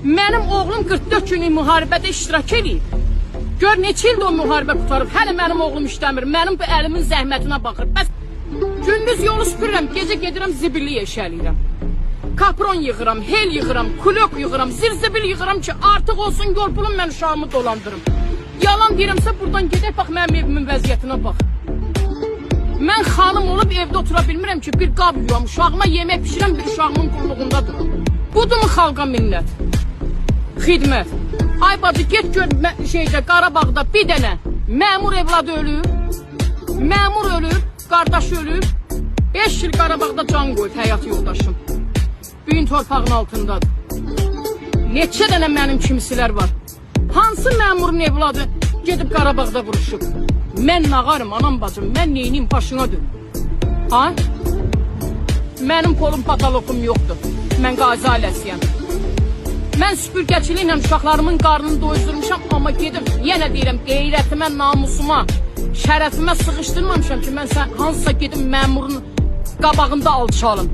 Mənim oğlum 44 günlük müharibədə iştirak edib. Gör neçə ildir o müharibə qutarıb. Hələ mənim oğlum işləmir. Mənim bu əlimin zəhmətinə baxır. Bəs gündüz yolu süpürürəm, gecə gedirəm zibilli eşəliyirəm. Kapron yığıram, hel yığıram, kulok yığıram, zirzibil yığıram ki artıq olsun yol pulum mən uşağımı dolandırım. Yalan deyirəmsə buradan gedək bax mənim evimin vəziyyətinə bax. Mən xanım olub evdə otura bilmirəm ki bir qab yuyam, uşağıma yemək pişirəm bir uşağımın qulluğundadır. Budur mu xalqa minnət? Xidmət. Ay bacı get gör Qarabağda bir dənə məmur evladı ölüb, məmur ölüb, qardaşı ölüb, 5 il Qarabağda can qoyub həyat yoldaşım. Büyün torpağın altındadır. Neçə dənə mənim kimisilər var. Hansı məmurun evladı gedib Qarabağda vuruşub? Mən nağarım anam bacım, mən neyiniyim başına dön. Ha? Mənim polum patalokum yoxdur. Mən qazi ailəsiyəm. Mən süpürgəçiliklə uşaqlarımın qarnını doyuzdurmuşam, amma gedib yenə deyirəm qeyrətimə, namusuma, şərəfimə sıxışdırmamışam ki mən hansısa gedib məmurun qabağında alçalım.